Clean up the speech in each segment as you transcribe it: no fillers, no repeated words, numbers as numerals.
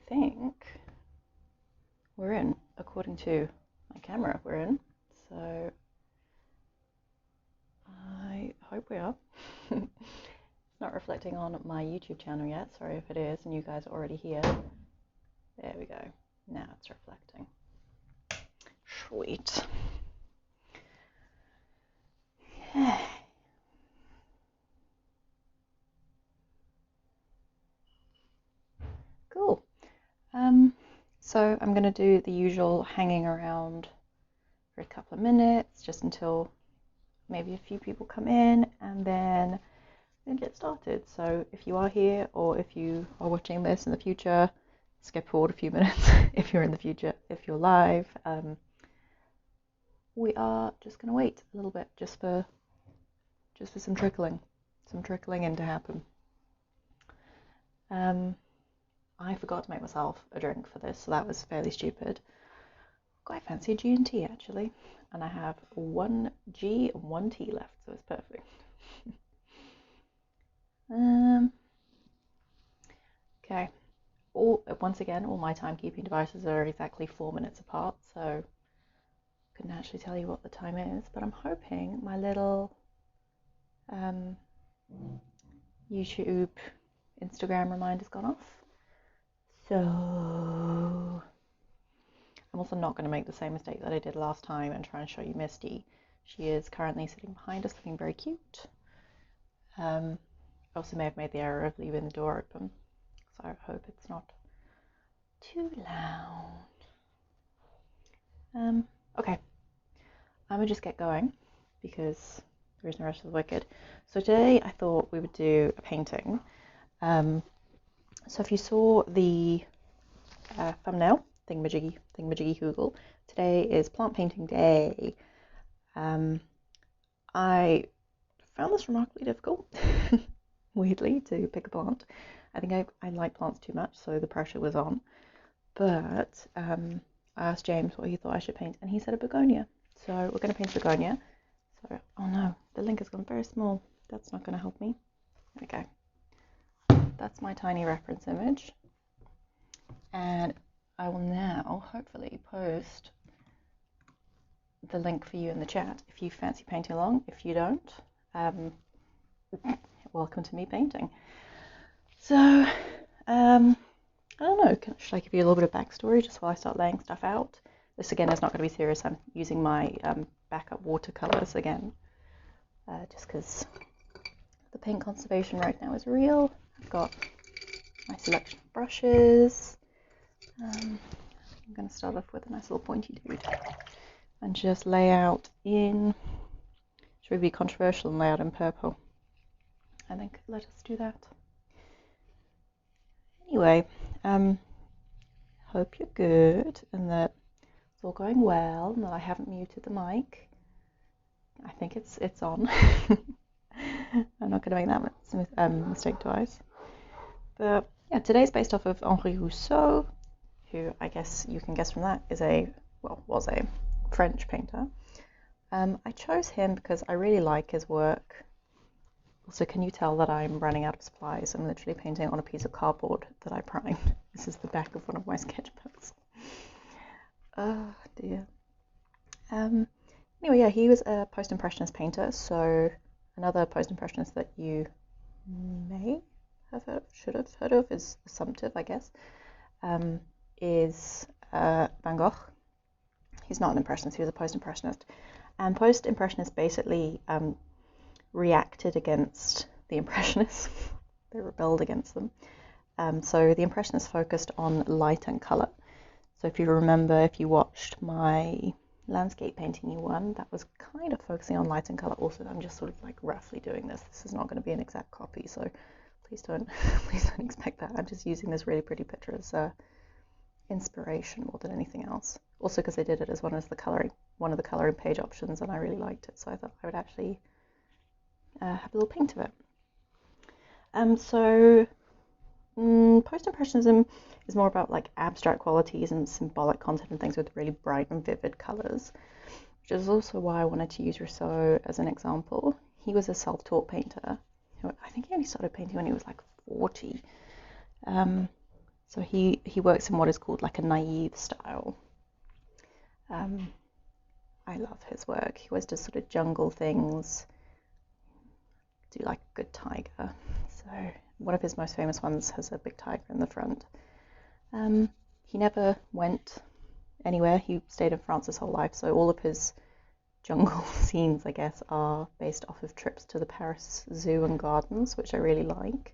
think we're in, according to my camera, we're in. So I hope we are. It's not reflecting on my YouTube channel yet. Sorry if it is and you guys are already here. There we go. Now it's reflecting. Sweet. Okay. Cool. So I'm going to do the usual hanging around for a couple of minutes, just until maybe a few people come in, and then get started. So if you are here, or if you are watching this in the future, skip forward a few minutes if you're in the future. If you're live, we are just going to wait a little bit, just for some trickling in to happen. I forgot to make myself a drink for this, so that was fairly stupid. Quite fancy a G&T actually, and I have 1 G and 1 T left, so it's perfect. Okay. Once again, all my timekeeping devices are exactly 4 minutes apart, so couldn't actually tell you what the time is, but I'm hoping my little YouTube, Instagram reminder's gone off. So I'm also not going to make the same mistake that I did last time and try and show you Misty. She is currently sitting behind us looking very cute. I also may have made the error of leaving the door open, so I hope it's not too loud. Okay, I'm going to just get going because there is no rest of the wicked. So today I thought we would do a painting. So if you saw the thumbnail, thingamajiggy Google, today is plant painting day. I found this remarkably difficult, weirdly, to pick a plant. I think I like plants too much, so the pressure was on. But I asked James what he thought I should paint, and he said a begonia. So we're going to paint a begonia. So, oh no, the link has gone very small. That's not going to help me. There we go. That's my tiny reference image. And I will now hopefully post the link for you in the chat if you fancy painting along. If you don't, welcome to me painting. So, I don't know, should I give you a little bit of backstory just while I start laying stuff out? This again is not going to be serious. I'm using my backup watercolors again, just because the paint conservation right now is real. I've got my selection of brushes. I'm going to start off with a nice little pointy dude and just lay out in, should we be controversial and lay out in purple? I think let us do that. Anyway, hope you're good and that it's all going well and that I haven't muted the mic. I think it's on. I'm not going to make that mistake twice. But yeah, today's based off of Henri Rousseau, who I guess you can guess from that was a French painter. I chose him because I really like his work. Also, can you tell that I'm running out of supplies? I'm literally painting on a piece of cardboard that I primed. This is the back of one of my sketchbooks. Oh dear. Anyway, yeah, he was a post-impressionist painter, so another post-impressionist that you may have heard, should have heard of, is Assumptive, I guess, is Van Gogh. He's not an impressionist, he was a post-impressionist. And post-impressionists basically reacted against the impressionists. They rebelled against them. So the impressionists focused on light and colour. So if you remember, if you watched my landscape painting you won, that was kind of focusing on light and colour. Also, I'm just sort of like roughly doing this. This is not going to be an exact copy, so please don't expect that. I'm just using this really pretty picture as inspiration more than anything else. Also because I did it as one of the colouring page options, and I really liked it, so I thought I would actually have a little paint of it. Post-impressionism is more about like abstract qualities and symbolic content and things with really bright and vivid colours, which is also why I wanted to use Rousseau as an example. He was a self-taught painter. I think he only started painting when he was like 40. So he works in what is called like a naive style. I love his work. He always does sort of jungle things, do like a good tiger. So one of his most famous ones has a big tiger in the front. He never went anywhere. He stayed in France his whole life, so all of his jungle scenes, I guess, are based off of trips to the Paris Zoo and Gardens, which I really like.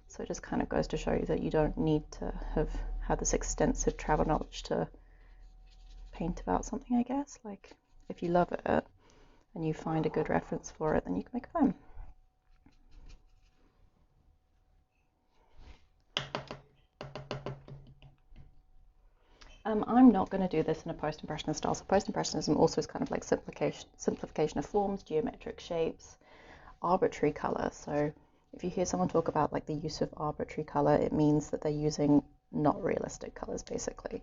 So it just kind of goes to show you that you don't need to have had this extensive travel knowledge to paint about something, I guess. Like, if you love it and you find a good reference for it, then you can make a film. I'm not going to do this in a post-impressionist style. So post-impressionism also is kind of like simplification of forms, geometric shapes, arbitrary color. So if you hear someone talk about like the use of arbitrary color, it means that they're using not realistic colors, basically.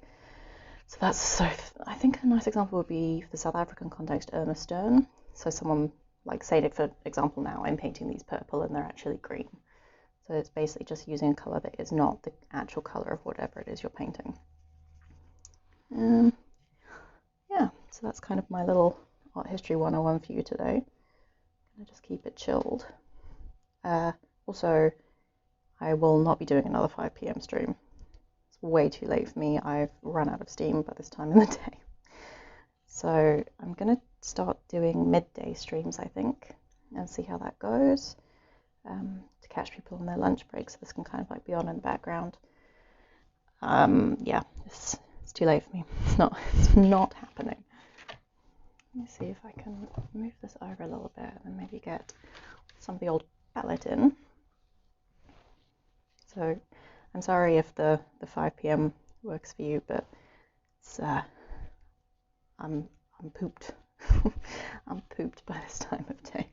So I think a nice example would be, for the South African context, Irma Stern. So someone like, say that for example now I'm painting these purple and they're actually green. So it's basically just using a color that is not the actual color of whatever it is you're painting. Yeah, so that's kind of my little art history 101 for you today. I'm gonna just keep it chilled. Also, I will not be doing another 5 p.m. stream. It's way too late for me. I've run out of steam by this time in the day. So I'm gonna start doing midday streams, I think, and see how that goes, to catch people on their lunch break, so this can kind of like be on in the background. Yeah, it's too late for me. It's not happening. Let me see if I can move this over a little bit and maybe get some of the old palette in. So I'm sorry if the 5 p.m. works for you, but it's I'm pooped. I'm pooped by this time of day.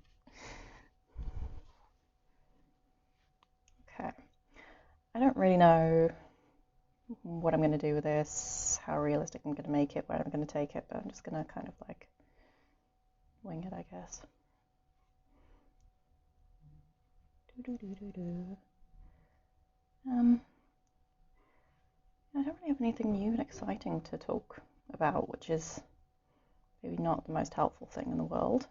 Okay. I don't really know what I'm going to do with this, how realistic I'm going to make it, where I'm going to take it, but I'm just going to kind of like wing it, I guess. I don't really have anything new and exciting to talk about, which is maybe not the most helpful thing in the world.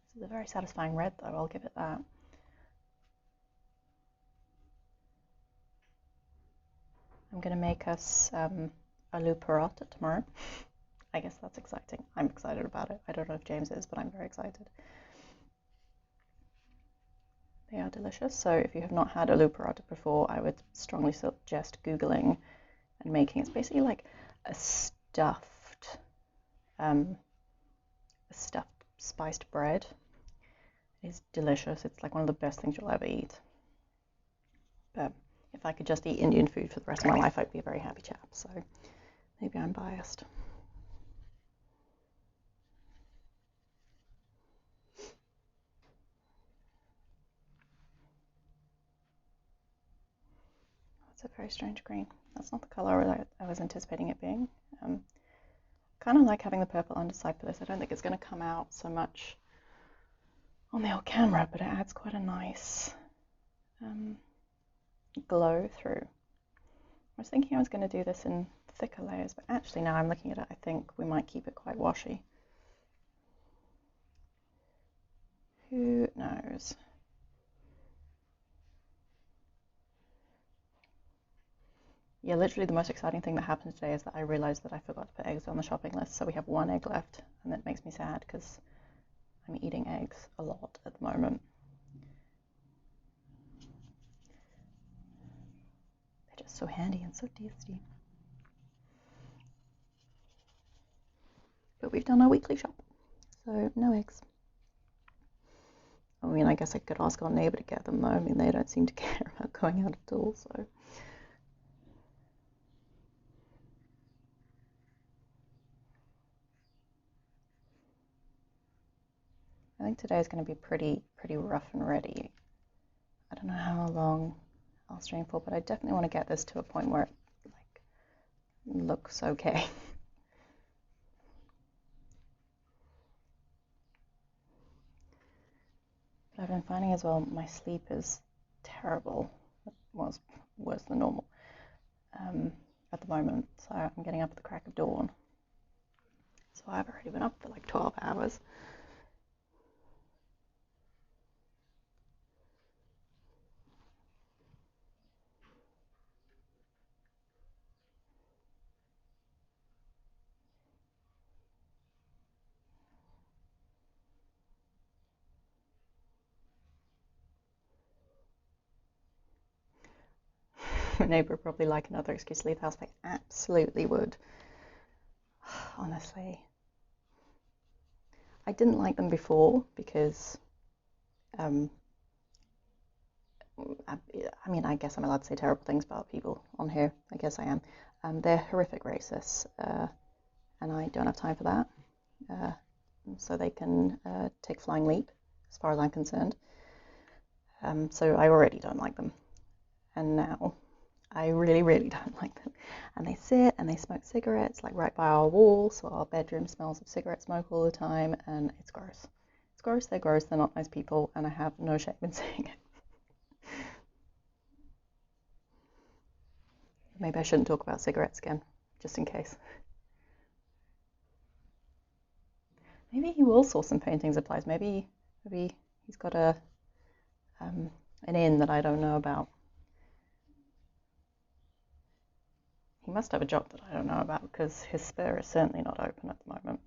This is a very satisfying red, though, I'll give it that. I'm going to make us aloo paratha tomorrow. I guess that's exciting. I'm excited about it. I don't know if James is, but I'm very excited. They are delicious. So if you have not had aloo paratha before, I would strongly suggest Googling and making. It's basically like a stuffed spiced bread. It's delicious. It's like one of the best things you'll ever eat. But if I could just eat Indian food for the rest of my life, I'd be a very happy chap. So maybe I'm biased. That's a very strange green. That's not the color I was anticipating it being. Kind of like having the purple underside for this. I don't think it's going to come out so much on the old camera, but it adds quite a nice glow through. I was thinking I was going to do this in thicker layers, but actually now I'm looking at it, I think we might keep it quite washy. Who knows? Yeah, literally the most exciting thing that happened today is that I realized that I forgot to put eggs on the shopping list, so we have 1 egg left, and that makes me sad because I'm eating eggs a lot at the moment. They're just so handy and so tasty. But we've done our weekly shop, so no eggs. I mean, I guess I could ask our neighbour to get them though. I mean, they don't seem to care about going out at all, so. I think today is going to be pretty rough and ready. I don't know how long I'll stream for, but I definitely want to get this to a point where it like looks okay. But I've been finding as well my sleep is terrible. was worse than normal at the moment. So I'm getting up at the crack of dawn. So I've already been up for like 12 hours. My neighbour would probably like another excuse to leave the house. They absolutely would. Honestly. I didn't like them before because, I mean, I guess I'm allowed to say terrible things about people on here. I guess I am. They're horrific racists, and I don't have time for that. So they can take flying leap, as far as I'm concerned. So I already don't like them. And now I really, really don't like them. And they sit and they smoke cigarettes like right by our wall, so our bedroom smells of cigarette smoke all the time, and it's gross. It's gross, they're gross, they're not nice people, and I have no shame in saying it. Maybe I shouldn't talk about cigarettes again, just in case. Maybe he will saw some paintings of Plies. Maybe he's got an inn that I don't know about. He must have a job that I don't know about, because his spur is certainly not open at the moment.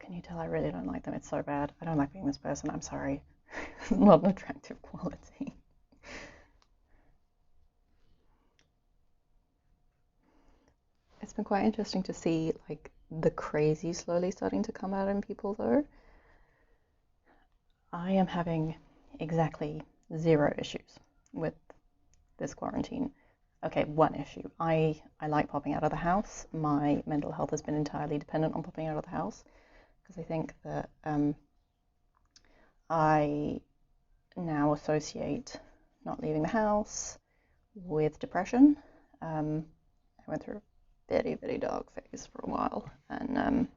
Can you tell I really don't like them? It's so bad. I don't like being this person. I'm sorry. It's not an attractive quality. It's been quite interesting to see like the crazy slowly starting to come out in people though. I am having exactly 0 issues with this quarantine. Okay, one issue. I like popping out of the house. My mental health has been entirely dependent on popping out of the house, because I think that I now associate not leaving the house with depression. I went through a very, very dark phase for a while, and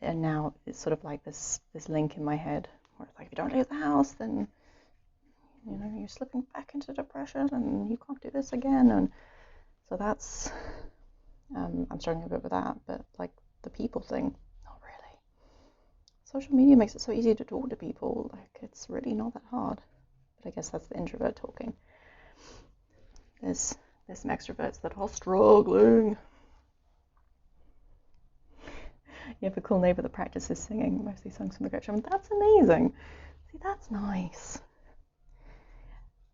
now it's sort of like this link in my head where it's like, if you don't leave the house, then you're slipping back into depression, and you can't do this again. And so that's I'm struggling a bit with that. But like the people thing, not really. Social media makes it so easy to talk to people. Like, it's really not that hard. But I guess that's the introvert talking. There's some extroverts that are struggling. You have a cool neighbor that practices singing mostly songs from the Great Showman. That's amazing. See, that's nice.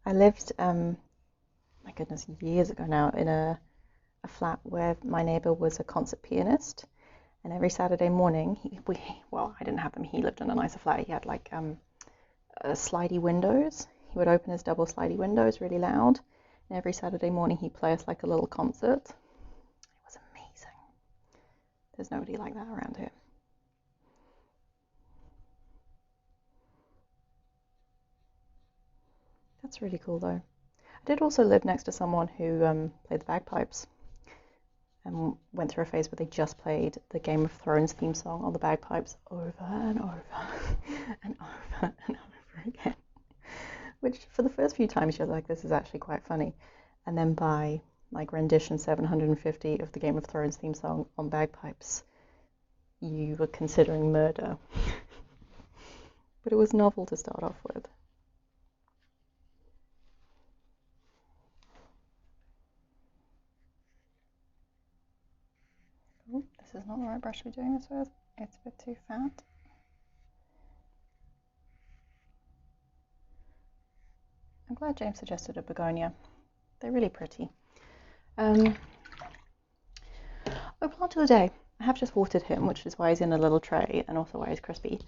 I lived, my goodness, years ago now, in a flat where my neighbor was a concert pianist, and every Saturday morning, I didn't have them. He lived in a nicer flat. He had like slidey windows. He would open his double slidey windows really loud, and every Saturday morning he'd play us like a little concert. It was amazing. There's nobody like that around here. That's really cool though. I did also live next to someone who played the bagpipes, and went through a phase where they just played the Game of Thrones theme song on the bagpipes over and over and over and over again. Which, for the first few times, you're like, this is actually quite funny. And then by like rendition 750 of the Game of Thrones theme song on bagpipes, you were considering murder. But it was novel to start off with. Oh, this is not the right brush to be doing this with. It's a bit too fat. I'm glad James suggested a begonia. They're really pretty. Oh, plant of the day. I have just watered him, which is why he's in a little tray, and also why he's crispy.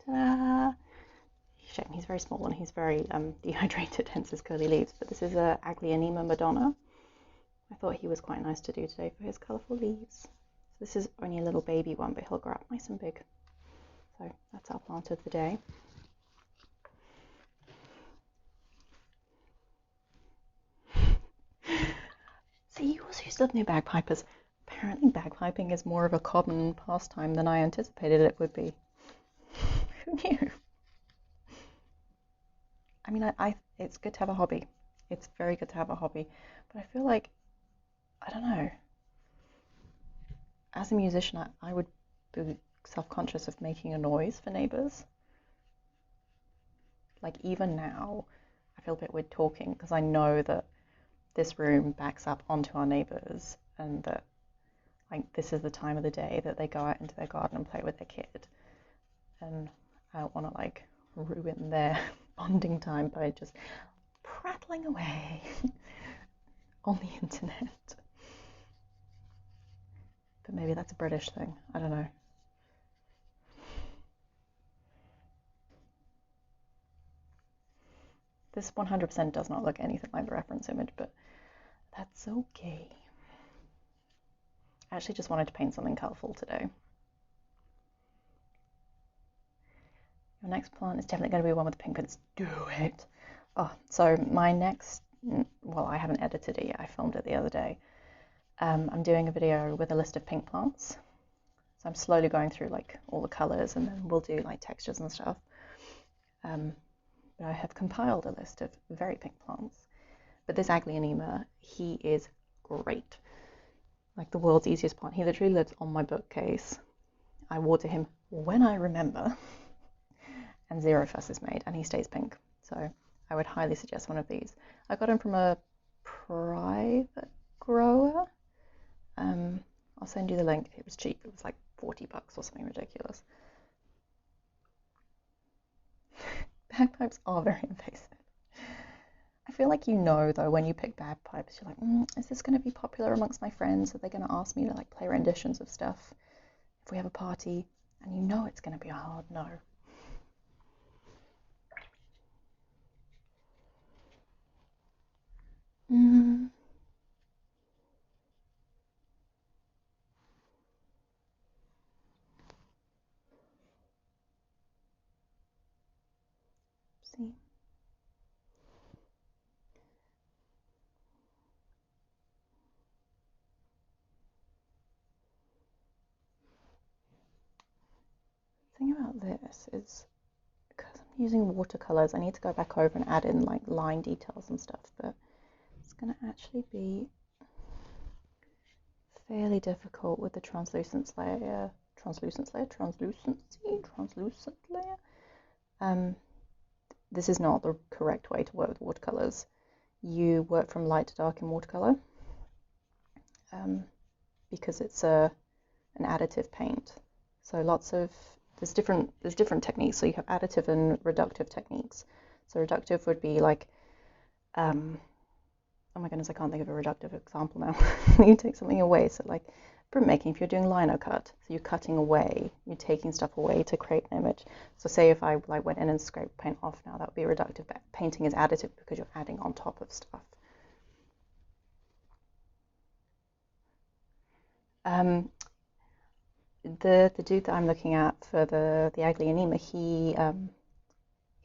Ta-da! Shame, he's very small and he's very dehydrated, hence his curly leaves. But this is a Aglianema Madonna. I thought he was quite nice to do today for his colourful leaves. So this is only a little baby one, but he'll grow up nice and big. So that's our plant of the day. See, you also used to live near bagpipers. Apparently bagpiping is more of a common pastime than I anticipated it would be. Who knew? I mean, it's good to have a hobby. It's very good to have a hobby. But I feel like, I don't know, as a musician, I would be self-conscious of making a noise for neighbors. Like even now, I feel a bit weird talking because I know that this room backs up onto our neighbors and that like this is the time of the day that they go out into their garden and play with their kid. And I don't want to like ruin their bonding time by just prattling away on the internet. But maybe that's a British thing. I don't know. This 100% does not look anything like the reference image, but that's okay. I actually just wanted to paint something colourful today. Your next plant is definitely going to be one with the pink ones. Do it! Oh, so my next, well, I haven't edited it yet. I filmed it the other day. I'm doing a video with a list of pink plants. So I'm slowly going through like all the colours and then we'll do like textures and stuff. But I have compiled a list of very pink plants. But this Aglionema, he is great. Like the world's easiest plant. He literally lives on my bookcase. I water him when I remember. And zero fuss is made, and he stays pink. So I would highly suggest one of these. I got him from a private grower. I'll send you the link. It was cheap. It was like $40 or something ridiculous. Bagpipes are very invasive. I feel like you know though when you pick bagpipes, you're like, is this going to be popular amongst my friends? Are they going to ask me to like play renditions of stuff if we have a party? And you know it's going to be a hard no. See. The thing about this is because I'm using watercolors, I need to go back over and add in like line details and stuff, but it's going to actually be fairly difficult with the translucent layer. Translucent layer. This is not the correct way to work with watercolors. You work from light to dark in watercolor because it's an additive paint. So there's different techniques. So you have additive and reductive techniques. So reductive would be like, oh my goodness, I can't think of a reductive example now. You take something away. So like printmaking, if you're doing lino cut, so you're cutting away, you're taking stuff away to create an image. So say if I like went in and scraped paint off now, that would be reductive. But painting is additive because you're adding on top of stuff. The dude that I'm looking at for the Aglionema, he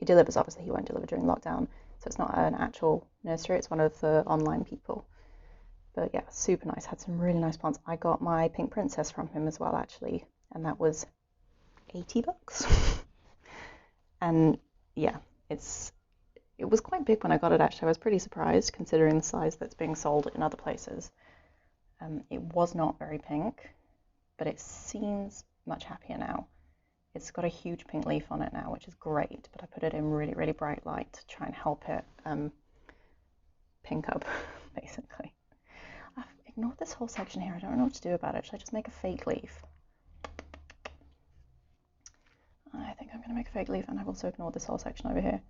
delivers. Obviously, he won't deliver during lockdown, so it's not an actual nursery. It's one of the online people. But yeah, super nice. Had some really nice plants. I got my pink princess from him as well, actually, and that was $80. And yeah, it was quite big when I got it. Actually, I was pretty surprised considering the size that's being sold in other places. It was not very pink, but it seems much happier now. It's got a huge pink leaf on it now, which is great, but I put it in really, really bright light to try and help it pink up, basically. I've ignored this whole section here. I don't know what to do about it. Should I just make a fake leaf? I think I'm going to make a fake leaf, and I've also ignored this whole section over here.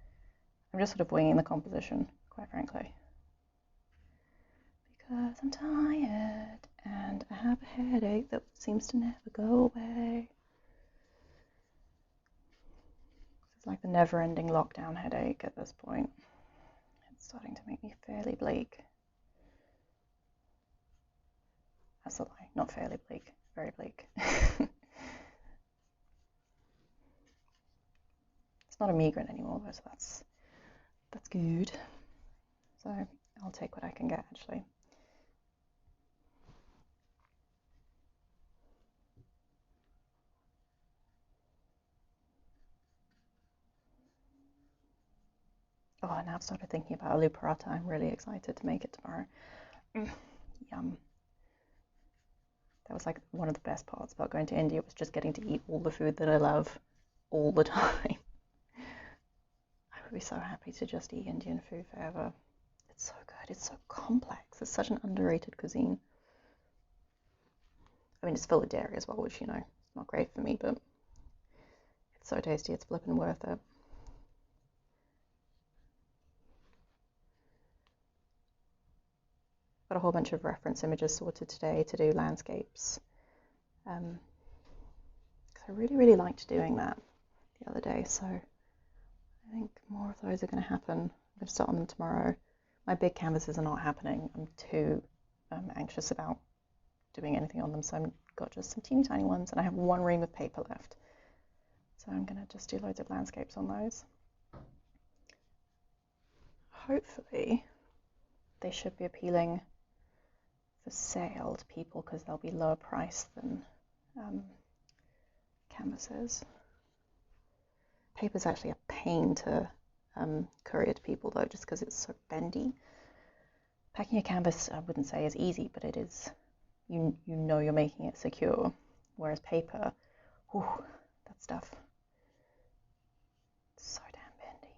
I'm just sort of winging the composition, quite frankly. Because I'm tired, and I have a headache that seems to never go away. It's like the never-ending lockdown headache at this point. It's starting to make me fairly bleak. That's a lie, not fairly bleak, very bleak. It's not a migraine anymore, so that's good. So I'll take what I can get, actually. Oh, now I've started thinking about aloo paratha. I'm really excited to make it tomorrow. Yum. That was like one of the best parts about going to India, was just getting to eat all the food that I love all the time. I would be so happy to just eat Indian food forever. It's so good. It's so complex. It's such an underrated cuisine. I mean, it's full of dairy as well, which, you know, it's not great for me, but it's so tasty. It's flipping worth it. Got a whole bunch of reference images sorted today to do landscapes. I really, really liked doing that the other day, so I think more of those are going to happen. I'm going to start on them tomorrow. My big canvases are not happening. I'm too anxious about doing anything on them, so I've got just some teeny tiny ones, and I have one ream of paper left. So I'm going to just do loads of landscapes on those. Hopefully, they should be appealing for sale to people because they'll be lower priced than canvases. Paper's actually a pain to courier to people though, just because it's so bendy. Packing a canvas, I wouldn't say is easy, but it is. You know you're making it secure, whereas paper, whew, that stuff, so damn bendy.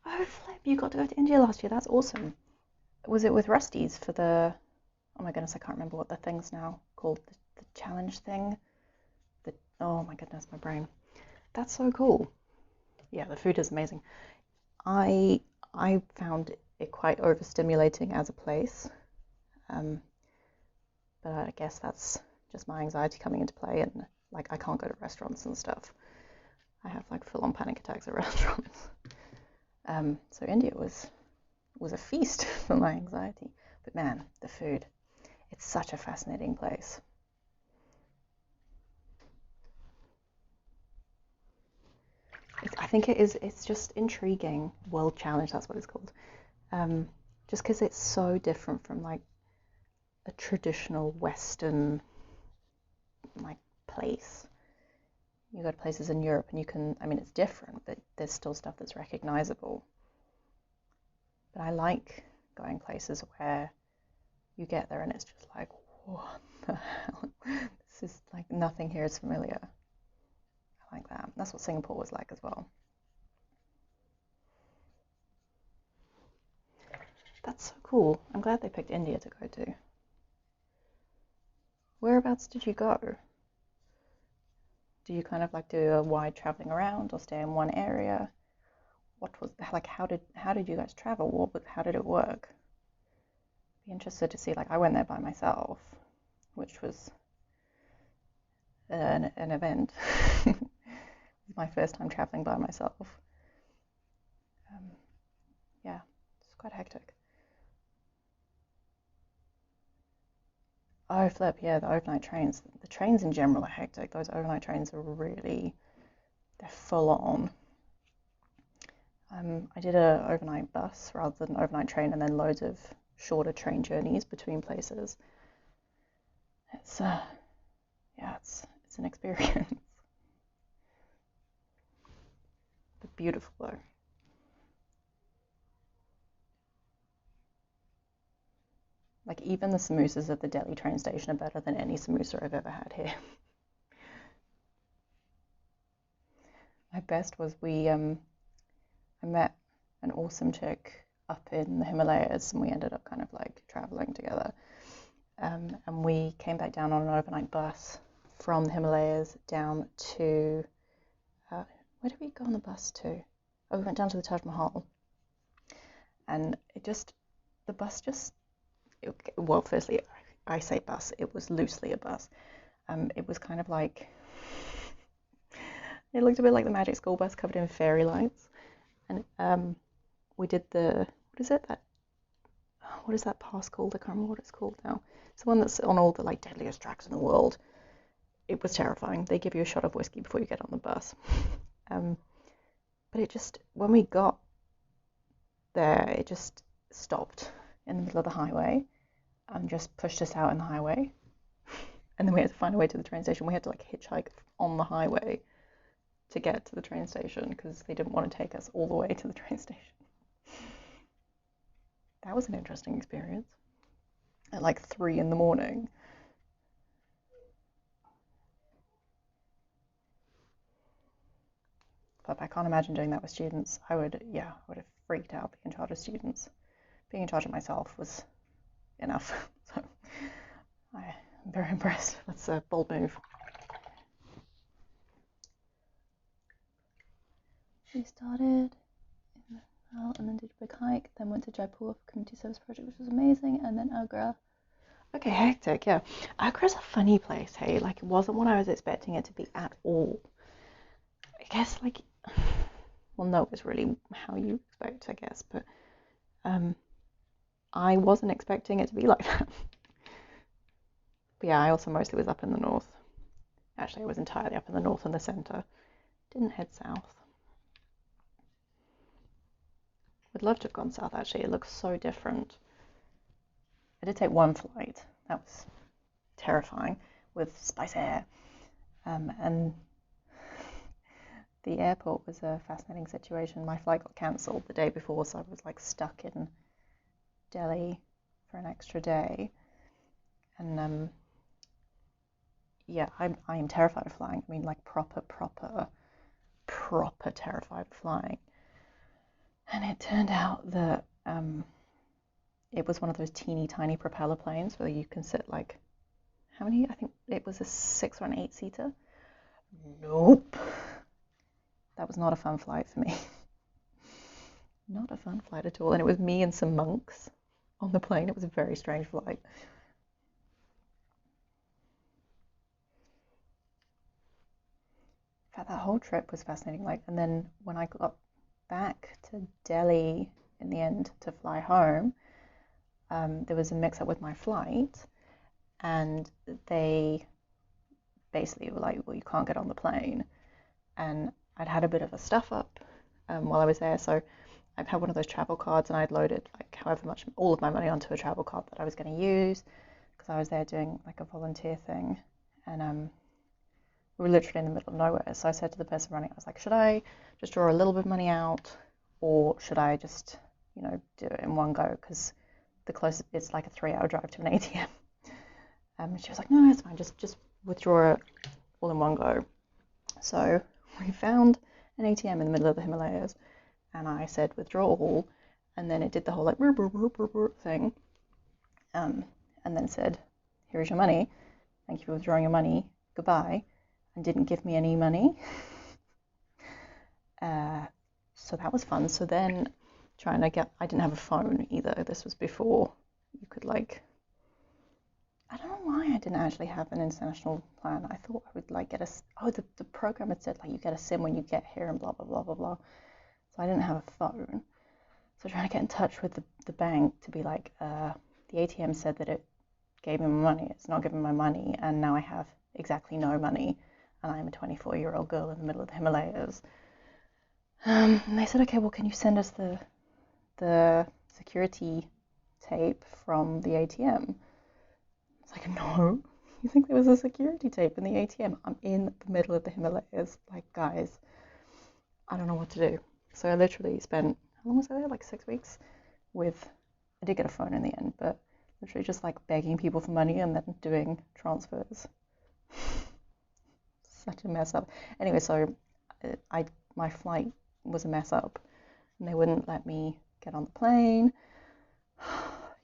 Oh, Flip, you got to go to India last year. That's awesome. Was it with Rusty's for the, oh my goodness, I can't remember what the thing's now called, the challenge thing? Oh my goodness, my brain. That's so cool. Yeah, the food is amazing. I found it quite overstimulating as a place, but I guess that's just my anxiety coming into play, and like I can't go to restaurants and stuff. I have like full-on panic attacks at restaurants. So India was a feast for my anxiety. But man, the food, it's such a fascinating place. I think it is. It's just intriguing. World Challenge, that's what it's called. Just because it's so different from like a traditional Western like place. You go to places in Europe and you can, I mean, it's different, but there's still stuff that's recognizable. But I like going places where you get there and it's just like, what the hell? This is like, nothing here is familiar. I like that. That's what Singapore was like as well. That's so cool. I'm glad they picked India to go to. Whereabouts did you go? Do you kind of like do a wide traveling around or stay in one area? What was like? How did you guys travel? How did it work? Be interested to see. Like I went there by myself, which was an event. It was my first time traveling by myself. Yeah, it's quite hectic. Oh, flip, yeah, the overnight trains. The trains in general are hectic. Those overnight trains are really, they're full on. I did an overnight bus rather than an overnight train, and then loads of shorter train journeys between places. It's yeah, it's an experience. But beautiful though. Like even the samosas at the Delhi train station are better than any samosa I've ever had here. My best was I met an awesome chick up in the Himalayas, and we ended up kind of like traveling together. And we came back down on an overnight bus from the Himalayas down to where did we go on the bus to? Oh, we went down to the Taj Mahal, and the bus just well, firstly, I say bus, it was loosely a bus. It was kind of like, it looked a bit like the Magic School Bus covered in fairy lights. And we did what is that pass called? I can't remember what it's called now. It's the one that's on all the like deadliest tracks in the world. It was terrifying. They give you a shot of whiskey before you get on the bus. But when we got there, it just stopped in the middle of the highway. and just pushed us out in the highway. And then we had to find a way to the train station. We had to like hitchhike on the highway to get to the train station because they didn't want to take us all the way to the train station. That was an interesting experience. At like 3 in the morning. But I can't imagine doing that with students. I would have freaked out being in charge of students. Being in charge of myself was enough. So I'm very impressed. That's a bold move. We started and then did a big hike, then went to Jaipur for community service project, which was amazing, and then Agra. Okay, hectic, yeah. Agra's a funny place, hey? Like, it wasn't what I was expecting it to be at all. I guess, like, well, no, it's really how you expect, I guess, but I wasn't expecting it to be like that. But yeah, I also mostly was up in the north. Actually, I was entirely up in the north and the centre. Didn't head south. Would love to have gone south, actually. It looks so different. I did take one flight. That was terrifying with Spice Air. And the airport was a fascinating situation. My flight got cancelled the day before, so I was like stuck in Delhi for an extra day. And yeah, I'm terrified of flying. I mean, like proper terrified of flying. And it turned out that it was one of those teeny tiny propeller planes where you can sit like, how many? I think it was a 6 or an 8 seater. Nope. That was not a fun flight for me. Not a fun flight at all. And it was me and some monks on the plane. It was a very strange flight. In fact, that whole trip was fascinating. Like, and then when I got back to Delhi in the end to fly home, there was a mix-up with my flight, and they basically were like, well, you can't get on the plane. And I'd had a bit of a stuff up while I was there, so I've had one of those travel cards, and I'd loaded like however much, all of my money onto a travel card that I was going to use because I was there doing like a volunteer thing, and we were literally in the middle of nowhere. So I said to the person running, I was like, should I just draw a little bit of money out, or should I just, do it in one go? Because the closest, it's like a 3-hour drive to an ATM. And she was like, no, it's fine, just withdraw it all in one go. So we found an ATM in the middle of the Himalayas, and I said withdraw all, and then it did the whole like thing, and then said, here is your money, thank you for withdrawing your money, goodbye, and didn't give me any money. So that was fun. So then I didn't have a phone either. This was before you could like, I don't know why I didn't actually have an international plan. I thought I would like get the program had said like you get a SIM when you get here and blah, blah, blah, blah, blah. So I didn't have a phone. So trying to get in touch with the bank to be like, the ATM said that it gave me my money. It's not giving my money. And now I have exactly no money. And I'm a 24-year-old girl in the middle of the Himalayas. And they said, okay, well, can you send us the security tape from the ATM? It's like, no, you think there was a security tape in the ATM? I'm in the middle of the Himalayas. Like, guys, I don't know what to do. So I literally spent, how long was I there? Like 6 weeks I did get a phone in the end, but literally just like begging people for money and then doing transfers. Such a mess up. Anyway, so my flight was a mess up, and they wouldn't let me get on the plane.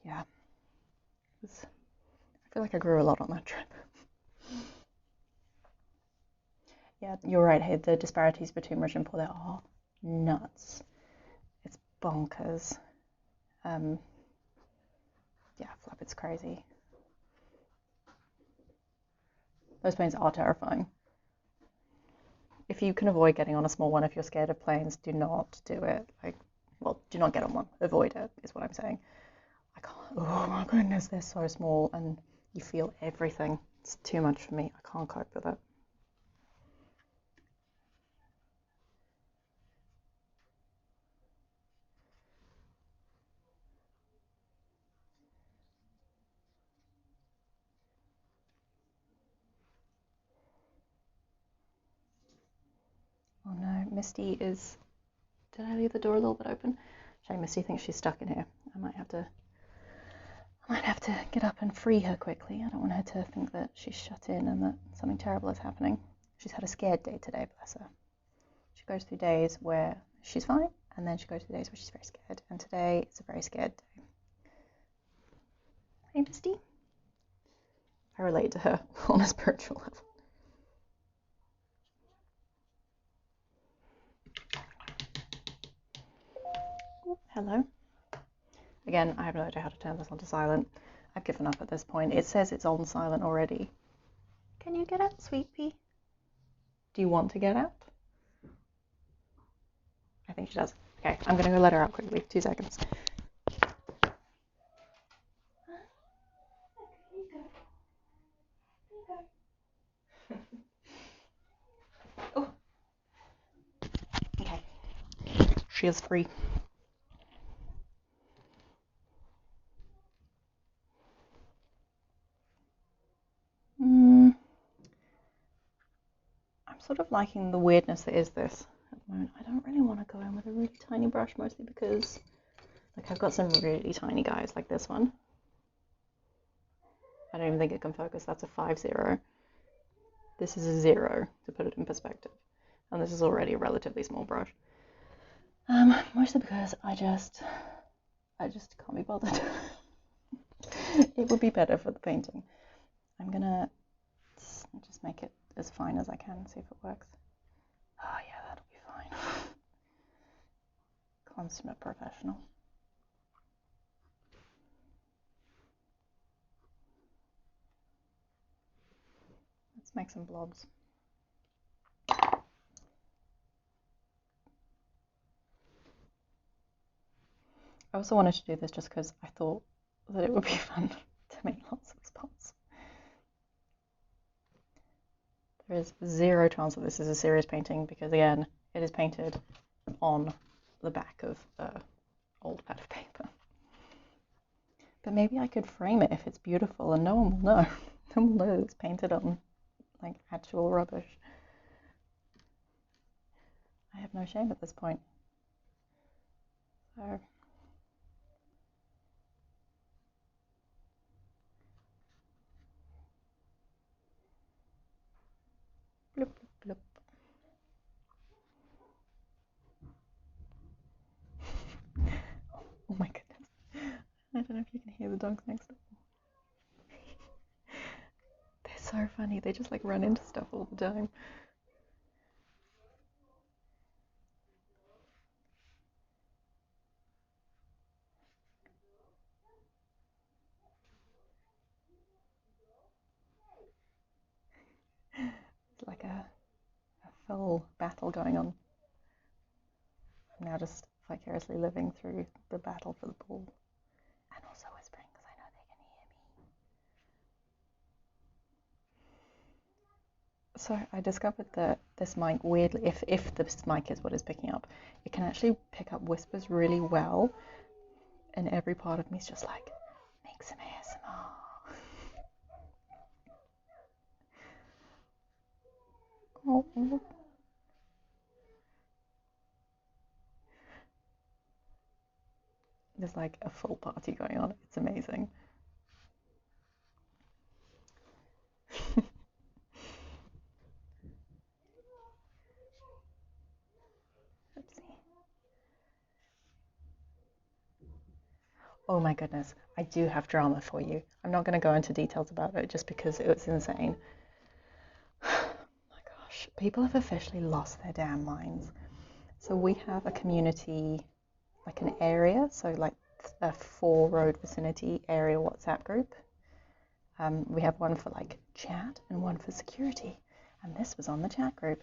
Yeah, I feel like I grew a lot on that trip. Yeah, you're right. Hey, the disparities between rich and poor, they are nuts. It's bonkers. Yeah, flip, it's crazy. Those planes are terrifying. If you can avoid getting on a small one, if you're scared of planes, do not do it. Do not get on one. Avoid it, is what I'm saying. I can't, oh my goodness, they're so small and you feel everything. It's too much for me. I can't cope with it. Misty is... Did I leave the door a little bit open? Shame Misty thinks she's stuck in here. I might have to get up and free her quickly. I don't want her to think that she's shut in and that something terrible is happening. She's had a scared day today, bless her. She goes through days where she's fine, and then she goes through days where she's very scared. And today it's a very scared day. Hey, Misty. I relate to her on a spiritual level. Ooh, hello. Again, I have no idea how to turn this onto silent. I've given up at this point. It says it's on silent already. Can you get out, sweet pea? Do you want to get out? I think she does. Okay, I'm going to go let her out quickly. 2 seconds. Oh. Okay. She is free. I'm sort of liking the weirdness that is this at the moment. I don't really want to go in with a really tiny brush, mostly because like I've got some really tiny guys like this one. I don't even think it can focus. That's a 5-0. This is a 0, to put it in perspective. And this is already a relatively small brush. Mostly because I just can't be bothered. It would be better for the painting. I'm gonna just make it as fine as I can, see if it works. Oh yeah, that'll be fine. Consummate professional. Let's make some blobs. I also wanted to do this just because I thought that it would be fun to make lots of spots. There is 0 chance that this is a serious painting because, again, it is painted on the back of an old pad of paper. But maybe I could frame it if it's beautiful and no one will know. No one will know it's painted on, like, actual rubbish. I have no shame at this point. So... bloop, bloop, bloop. Oh my goodness. I don't know if you can hear the dogs next door. They're so funny. They just like run into stuff all the time. It's like a full battle going on. I'm now just vicariously living through the battle for the ball. And also whispering because I know they can hear me. So I discovered that this mic, weirdly, if this mic is what is picking up, it can actually pick up whispers really well. And every part of me is just like, make some ASMR. Oh. There's like a full party going on. It's amazing. Oh my goodness, I do have drama for you. I'm not going to go into details about it just because it was insane. Oh my gosh, people have officially lost their damn minds. So we have a community, like an area, so like a 4-road vicinity area WhatsApp group. We have one for like chat and one for security. And this was on the chat group.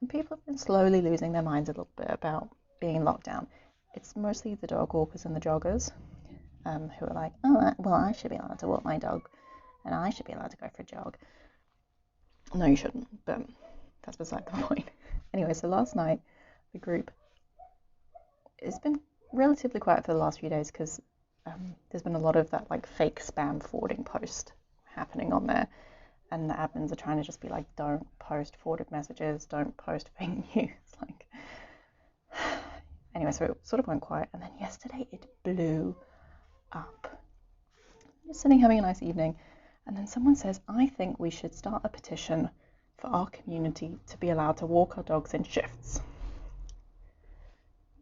And people have been slowly losing their minds a little bit about being in lockdown. It's mostly the dog walkers and the joggers. Who are like, oh, well, I should be allowed to walk my dog and I should be allowed to go for a jog. No, you shouldn't, but that's beside the point. Anyway, so last night, the group has been relatively quiet for the last few days because there's been a lot of that like fake spam forwarding post happening on there. and the admins are trying to just be like, don't post forwarded messages, don't post fake news. Like, anyway, so it sort of went quiet, and then yesterday it blew up. Just sitting having a nice evening, and then someone says, I think we should start a petition for our community to be allowed to walk our dogs in shifts,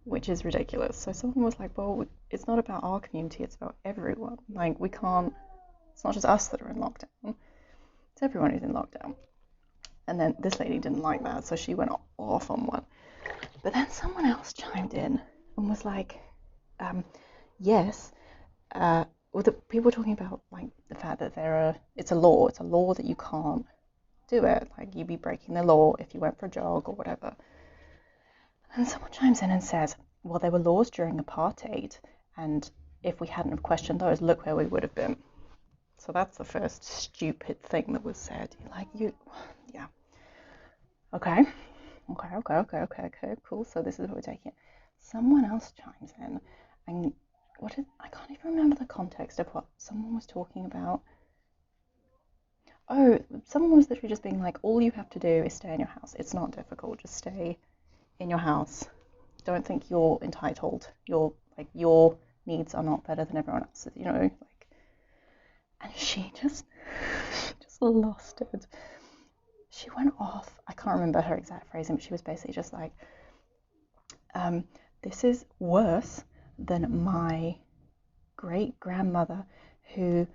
which is ridiculous. So someone was like, well, it's not about our community, it's about everyone. Like, we can't, it's not just us that are in lockdown, it's everyone who's in lockdown. And then this lady didn't like that, so she went off on one. But then someone else chimed in and was like, yes, well, the people were talking about like the fact that it's a law that you can't do it. Like, you'd be breaking the law if you went for a jog or whatever. And someone chimes in and says, well, there were laws during apartheid, and if we hadn't have questioned those, look where we would have been. So that's the first stupid thing that was said. You're like, yeah. Okay, cool. So this is what we're taking. Someone else chimes in, and I can't even remember the context of what someone was talking about. Oh, someone was literally just being like, all you have to do is stay in your house. It's not difficult. Just stay in your house. Don't think you're entitled. Your needs are not better than everyone else's, like. And she just lost it. She went off. I can't remember her exact phrasing, but she was basically just like, this is worse than my great grandmother who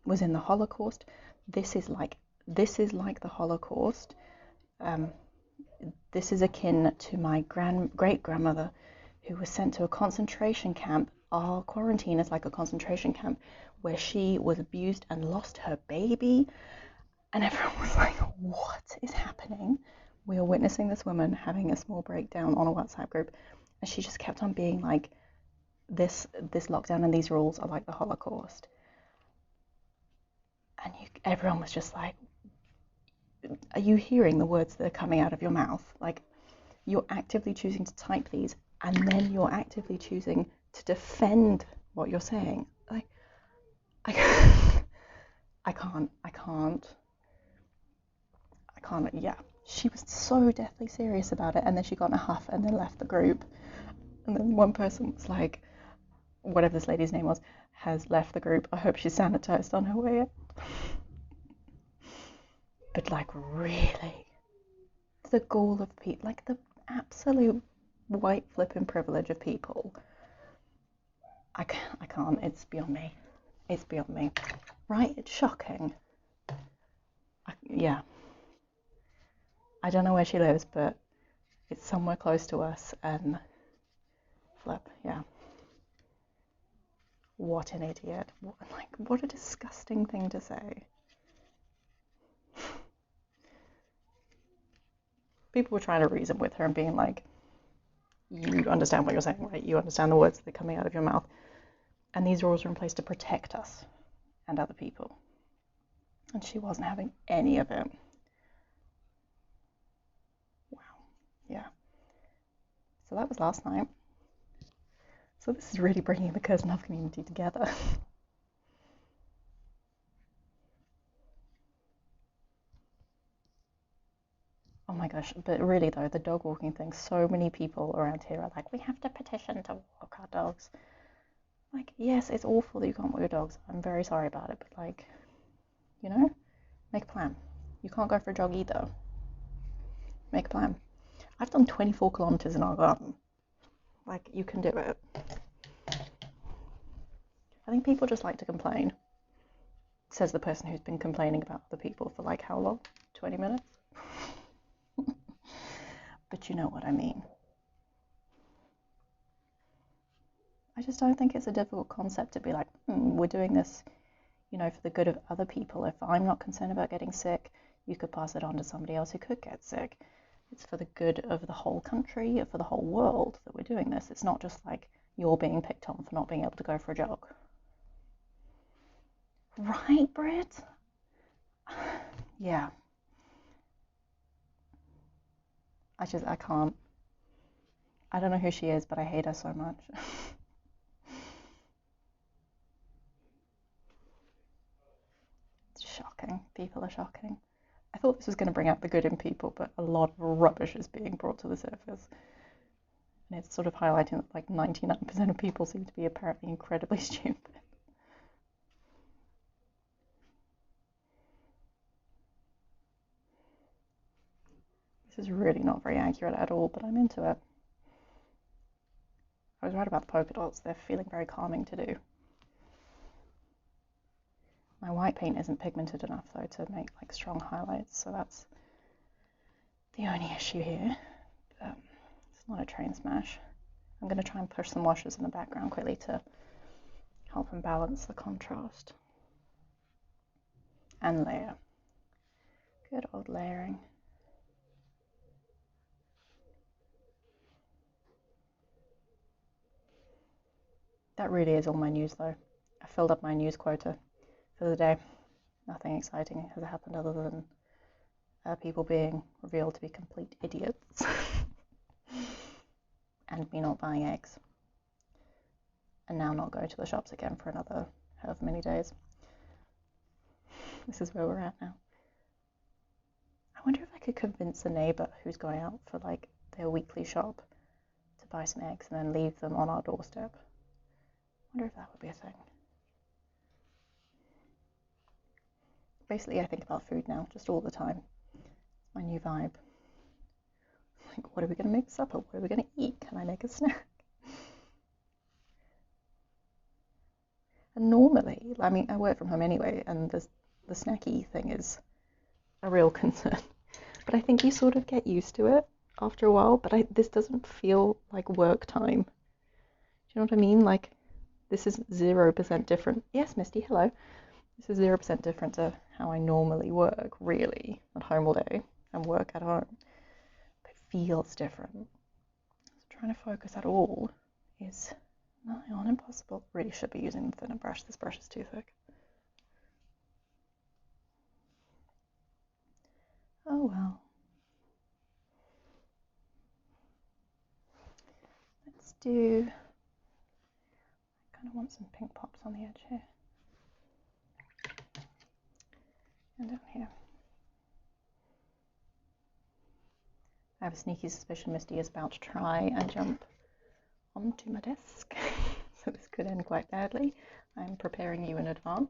was in the Holocaust. This is like the Holocaust. This is akin to my great grandmother who was sent to a concentration camp. Our quarantine is like a concentration camp where she was abused and lost her baby. And everyone was like, what is happening? We are witnessing this woman having a small breakdown on a WhatsApp group. And she just kept on being like, this lockdown and these rules are like the Holocaust. And everyone was just like, are you hearing the words that are coming out of your mouth? Like, you're actively choosing to type these, and then you're actively choosing to defend what you're saying. Like, I can't. Yeah, she was so deathly serious about it, and then she got in a huff and then left the group. And then one person was like, whatever this lady's name was, has left the group. I hope she's sanitized on her way out. But like, really, the gall of people, like the absolute white flipping privilege of people. I can't. It's beyond me. Right? It's shocking. Yeah. I don't know where she lives, but it's somewhere close to us, and flip, yeah. What an idiot. What a disgusting thing to say. People were trying to reason with her and being like, you understand what you're saying, right? You understand the words that are coming out of your mouth. And these rules are in place to protect us and other people. And she wasn't having any of it. Wow. Yeah. So that was last night. So this is really bringing the Curse Enough community together. Oh my gosh, but really though, the dog walking thing, so many people around here are like, we have to petition to walk our dogs. Like, yes, it's awful that you can't walk your dogs. I'm very sorry about it, but like, make a plan. You can't go for a jog either. Make a plan. I've done 24 kilometers in our garden. Like, you can do it. I think people just like to complain, says the person who's been complaining about other people for like how long? 20 minutes? But you know what I mean. I just don't think it's a difficult concept to be like, we're doing this, for the good of other people. If I'm not concerned about getting sick, you could pass it on to somebody else who could get sick. It's for the good of the whole country, for the whole world that we're doing this. It's not just like you're being picked on for not being able to go for a jog. Right, Britt? Yeah. I can't. I don't know who she is, but I hate her so much. shocking. People are shocking. I thought this was going to bring out the good in people, but a lot of rubbish is being brought to the surface. And it's sort of highlighting that like 99% of people seem to be apparently incredibly stupid. This is really not very accurate at all, but I'm into it. I was right about the polka dots. They're feeling very calming to do. My white paint isn't pigmented enough though to make like strong highlights, so that's the only issue here. But it's not a train smash. I'm going to try and push some washes in the background quickly to help and balance the contrast. And layer. Good old layering. That really is all my news though. I filled up my news quota for the day. Nothing exciting has happened other than people being revealed to be complete idiots and me not buying eggs and now not going to the shops again for another however many days. This is where we're at now. I wonder if I could convince a neighbour who's going out for like their weekly shop to buy some eggs and then leave them on our doorstep. I wonder if that would be a thing. Basically, I think about food now, just all the time. It's my new vibe. Like, what are we going to make supper? What are we going to eat? Can I make a snack? And normally, I mean, I work from home anyway, and the snacky thing is a real concern. But I think you sort of get used to it after a while, but this doesn't feel like work time. Do you know what I mean? Like, this is 0% different. Yes, Misty, hello. This is 0% different to how I normally work, really, at home all day and work at home. But it feels different. So trying to focus at all is nigh on impossible. Really should be using the thinner brush. This brush is too thick. Oh well. Let's do... I kind of want some pink pops on the edge here. And down here. I have a sneaky suspicion Misty is about to try and jump onto my desk. So this could end quite badly. I'm preparing you in advance.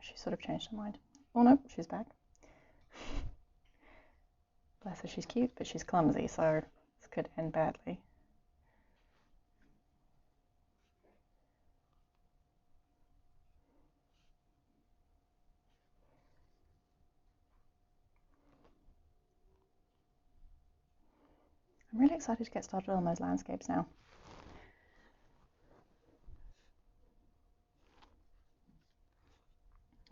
She sort of changed her mind. Oh no, she's back. Bless her, she's cute, but she's clumsy, so this could end badly. I'm really excited to get started on those landscapes now.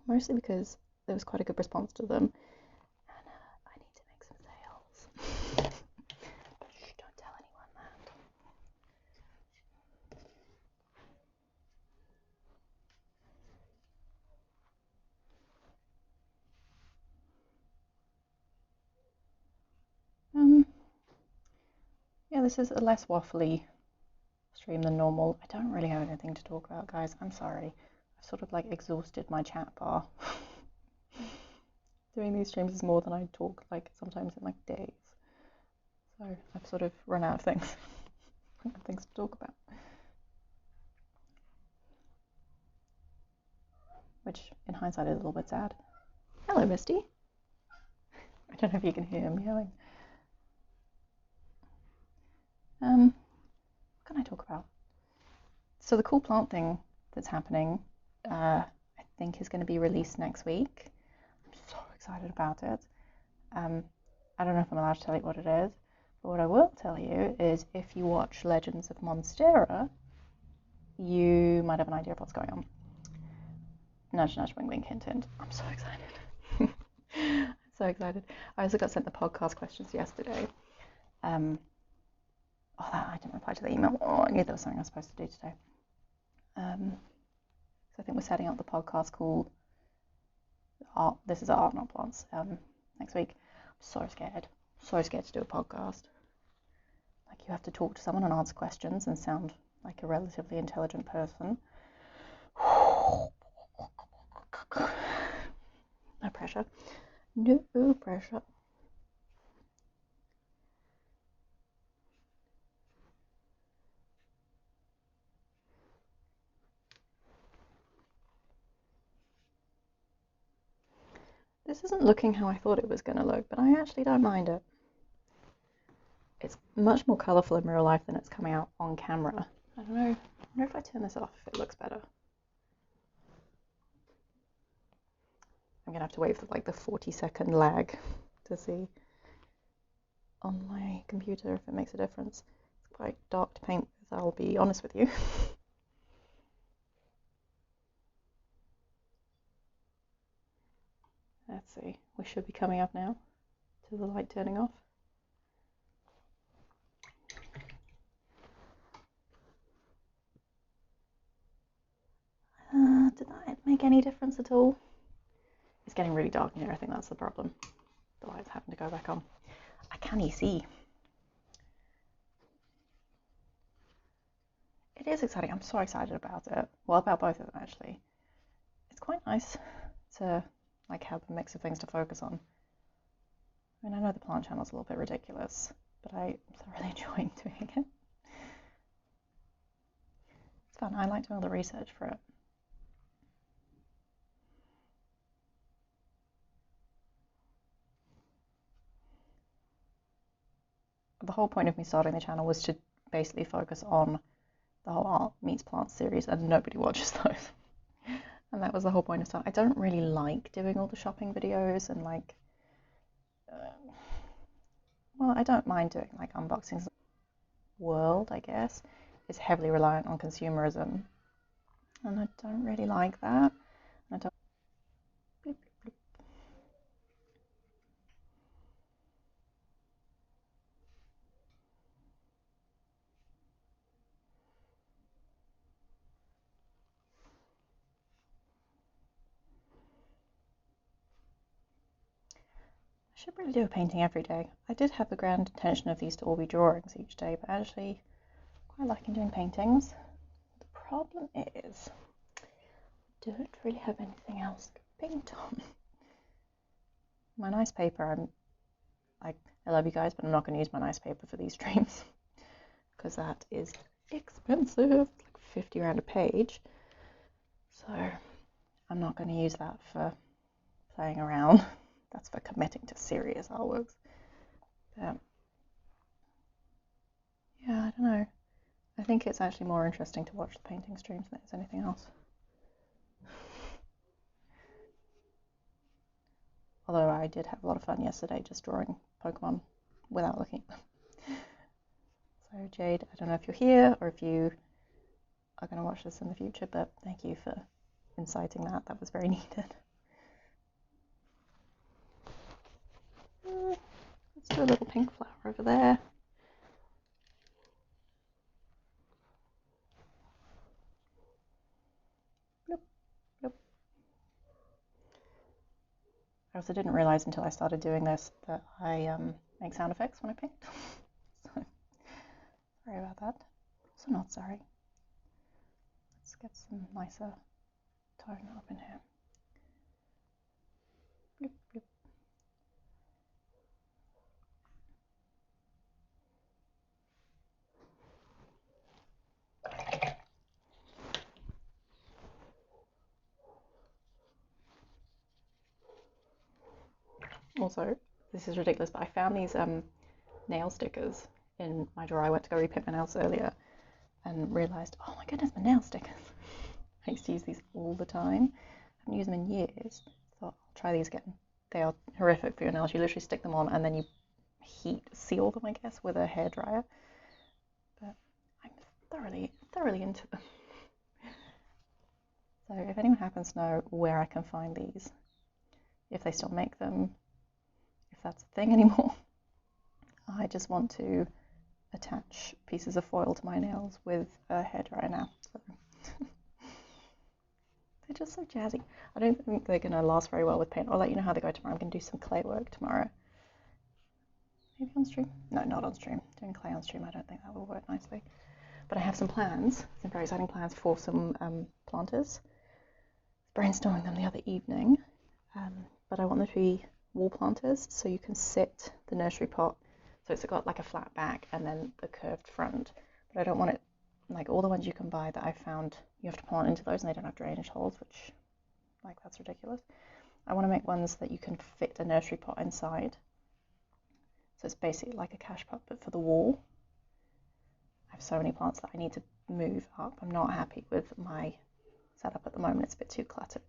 Mostly because there was quite a good response to them, and I need to make some sales. But shh, don't tell anyone that. Yeah, this is a less waffly stream than normal. I don't really have anything to talk about, guys. I'm sorry. I've sort of like exhausted my chat bar. Doing these streams is more than I talk, like sometimes in like days. So I've sort of run out of things, things to talk about. Which in hindsight is a little bit sad. Hello, Misty. I don't know if you can hear him meowing. What can I talk about? So the cool plant thing that's happening, I think is going to be released next week. I'm so excited about it. I don't know if I'm allowed to tell you what it is, but what I will tell you is if you watch Legends of Monstera, you might have an idea of what's going on. Nudge, nudge, wink, wink, hint, hint. I'm so excited. I'm so excited. I also got sent the podcast questions yesterday. I didn't reply to the email. I knew there was something I was supposed to do today. So I think we're setting up the podcast called Art. This is Art, Not Plants. Next week. I'm so scared. So scared to do a podcast. like you have to talk to someone and answer questions and sound like a relatively intelligent person. No pressure. No pressure. This isn't looking how I thought it was going to look, but I actually don't mind it. It's much more colourful in real life than it's coming out on camera. I don't know. I wonder if I turn this off if it looks better. I'm going to have to wait for like the 40-second lag to see on my computer if it makes a difference. It's quite dark to paint with, I'll be honest with you. Let's see. We should be coming up now to the light turning off. Did that make any difference at all? It's getting really dark in here. I think that's the problem. The lights happen to go back on. I can't see. It is exciting. I'm so excited about it. Well, about both of them actually. It's quite nice to like have a mix of things to focus on. I mean, I know the plant channel's a little bit ridiculous, but I'm thoroughly enjoying doing it. It's fun. I like doing all the research for it. The whole point of me starting the channel was to basically focus on the whole art meets plants series, and nobody watches those. And that was the whole point of starting. I don't really like doing all the shopping videos and like, well, I don't mind doing like unboxings. World, I guess, is heavily reliant on consumerism, and I don't really like that. I don't. Bloop, bloop, bloop. I should really do a painting every day. I did have the grand intention of these to all be drawings each day, but actually quite liking doing paintings. The problem is I don't really have anything else to paint on. My nice paper, I love you guys, but I'm not going to use my nice paper for these streams because that is expensive, like 50 rand a page. So I'm not going to use that for playing around. That's for committing to serious artworks. But yeah, I don't know. I think it's actually more interesting to watch the painting streams than it's anything else. Although I did have a lot of fun yesterday just drawing Pokemon without looking at them. So Jade, I don't know if you're here or if you are going to watch this in the future, but thank you for inciting that. That was very needed. Let's do a little pink flower over there. Bloop, bloop. I also didn't realize until I started doing this that I make sound effects when I paint. So, sorry about that. Also not sorry. Let's get some nicer tone up in here. Bloop, bloop. Also, this is ridiculous, but I found these nail stickers in my drawer. I went to go repaint my nails earlier and realised, oh my goodness, my nail stickers. I used to use these all the time. I haven't used them in years. Thought I'll try these again. They are horrific for your nails. You literally stick them on and then you heat seal them, I guess, with a hairdryer. But I'm thoroughly into them. So if anyone happens to know where I can find these, if they still make them, if that's a thing anymore, I just want to attach pieces of foil to my nails with a hairdryer now. So they're just so jazzy. I don't think they're going to last very well with paint. I'll let you know how they go tomorrow. I'm going to do some clay work tomorrow. maybe on stream. No, not on stream. Doing clay on stream, I don't think that will work nicely. But I have some plans, some very exciting plans for some planters. Brainstorming them the other evening, but I want them to be wall planters, so you can sit the nursery pot. So it's got like a flat back and then the curved front. But I don't want it like all the ones you can buy that I found. You have to plant into those and they don't have drainage holes, which like that's ridiculous. I want to make ones that you can fit a nursery pot inside. So it's basically like a cache pot, but for the wall. I have so many plants that I need to move up. I'm not happy with my setup at the moment. It's a bit too cluttered,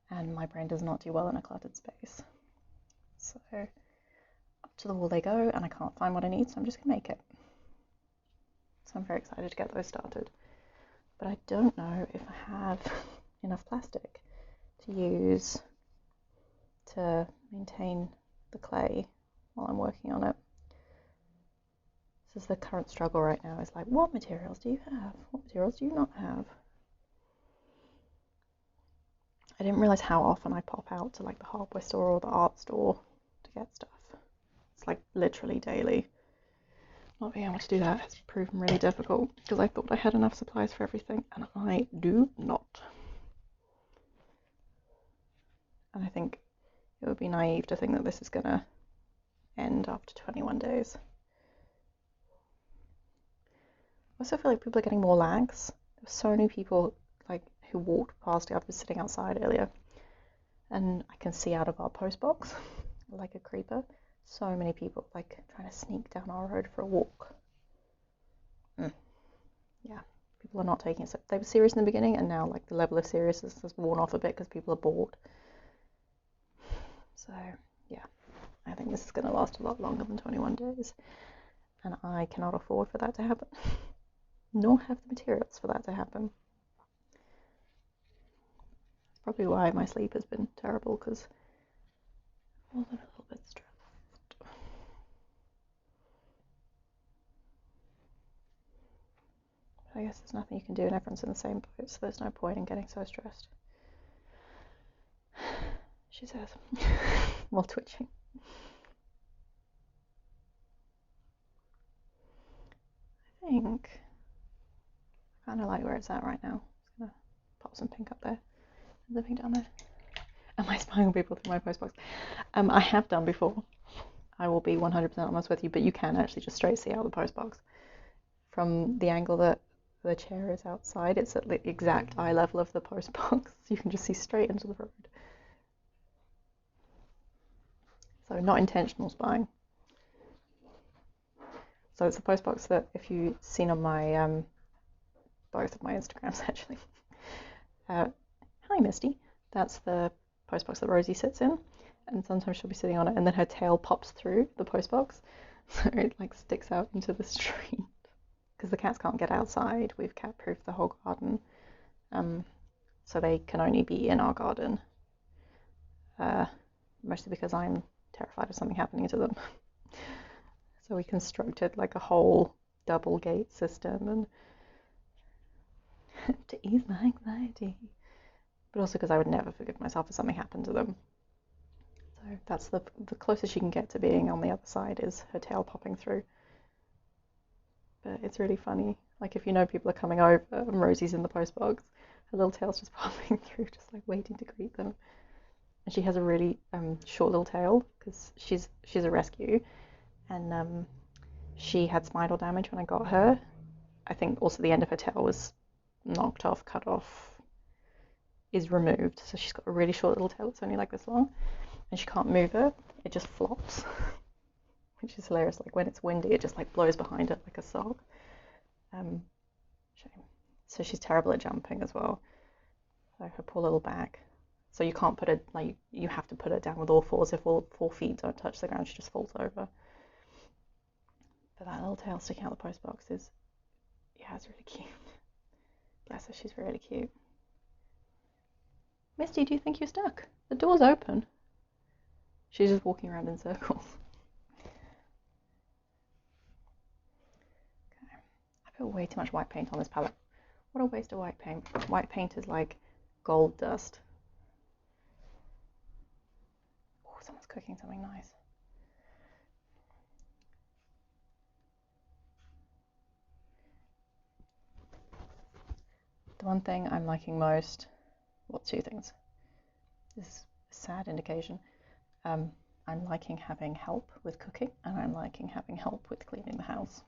and my brain does not do well in a cluttered space. So up to the wall they go, and I can't find what I need, so I'm just gonna make it. So I'm very excited to get those started, but I don't know if I have enough plastic to use to maintain the clay while I'm working on it. This is the current struggle right now, is like, what materials do you have? What materials do you not have? I didn't realise how often I pop out to like the hardware store or the art store to get stuff. It's like literally daily. Not being able to do that has proven really difficult because I thought I had enough supplies for everything and I do not. And I think it would be naive to think that this is going to end after 21 days. I also feel like people are getting more lags. There were so many people like who walked past it. I was sitting outside earlier and I can see out of our post box like a creeper. So many people like trying to sneak down our road for a walk. Yeah, people are not taking it so they were serious in the beginning, and now like the level of seriousness has worn off a bit because people are bored. So yeah, I think this is going to last a lot longer than 21 days, and I cannot afford for that to happen, nor have the materials for that to happen. That's probably why my sleep has been terrible, because I've been a little bit stressed. But I guess there's nothing you can do, and everyone's in the same boat, so there's no point in getting so stressed. She says, while twitching. I think I kind of like where it's at right now. Just gonna pop some pink up there, and the pink down there. Am I spying on people through my postbox? I have done before. I will be 100% honest with you, but you can actually just straight see out the postbox from the angle that the chair is outside. It's at the exact eye level of the postbox. You can just see straight into the road. So not intentional spying. So it's a postbox that if you've seen on my both of my Instagrams actually. Hi Misty. That's the postbox that Rosie sits in, and sometimes she'll be sitting on it and then her tail pops through the postbox, so it like sticks out into the street because the cats can't get outside. We've cat proofed the whole garden, so they can only be in our garden, mostly because I'm terrified of something happening to them. So we constructed like a whole double gate system, and to ease my anxiety, but also because I would never forgive myself if something happened to them. So that's the closest you can get to being on the other side, is her tail popping through. But it's really funny, like if you know people are coming over and Rosie's in the postbox, her little tail's just popping through, just like waiting to greet them. And she has a really short little tail because she's a rescue, and she had spinal damage when I got her. I think also the end of her tail was knocked off, cut off, is removed, so she's got a really short little tail that's only like this long, and she can't move it. It just flops, which is hilarious. Like when it's windy, it just like blows behind it like a sock. Shame. So she's terrible at jumping as well. So her poor little back. So you can't put it, like, you have to put it down with all fours. If all 4 feet don't touch the ground, she just falls over. But that little tail sticking out the postbox is, yeah, it's really cute. Bless her, she's really cute. Misty, do you think you're stuck? The door's open. She's just walking around in circles. Okay. I put way too much white paint on this palette. What a waste of white paint. White paint is like gold dust. Oh, someone's cooking something nice. The one thing I'm liking most, well, two things. This is a sad indication. I'm liking having help with cooking, and I'm liking having help with cleaning the house.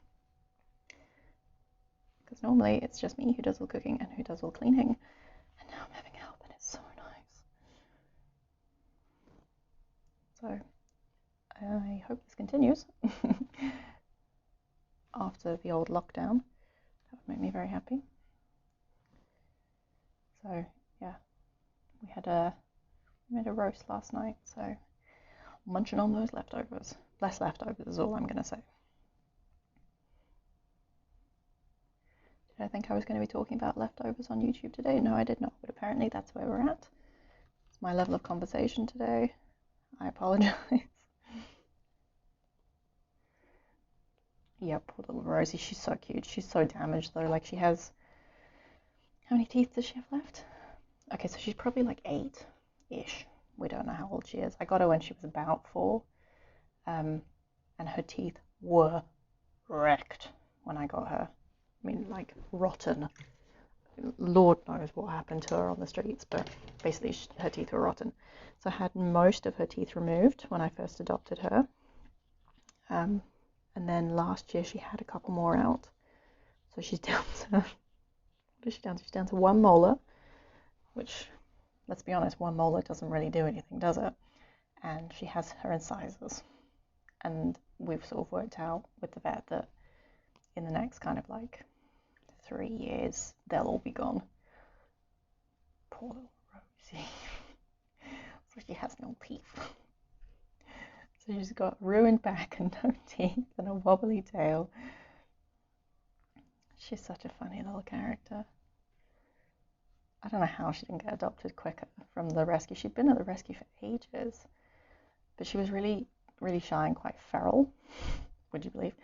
Because normally it's just me who does all cooking and who does all cleaning, and now I'm having help, and it's so nice. So I hope this continues after the old lockdown. That would make me very happy. So yeah, we made a roast last night, so munching on those leftovers. Less leftovers is all I'm going to say. Did I think I was going to be talking about leftovers on YouTube today? No, I did not, but apparently that's where we're at. It's my level of conversation today. I apologize. Yeah, poor little Rosie. She's so cute. She's so damaged though. Like, she has... How many teeth does she have left? Okay, so she's probably like 8-ish. We don't know how old she is. I got her when she was about 4. And her teeth were wrecked when I got her. I mean, like, rotten. Lord knows what happened to her on the streets, but basically her teeth were rotten. So I had most of her teeth removed when I first adopted her. And then last year she had a couple more out. So she's down to, what is she down to? She's down to 1 molar, which, let's be honest, 1 molar doesn't really do anything, does it? And she has her incisors. And we've sort of worked out with the vet that in the next kind of like 3 years, they'll all be gone. Poor little Rosie. So she has no teeth. So she's got ruined back and no teeth and a wobbly tail. She's such a funny little character. I don't know how she didn't get adopted quicker from the rescue. She'd been at the rescue for ages, but she was really, really shy and quite feral, would you believe,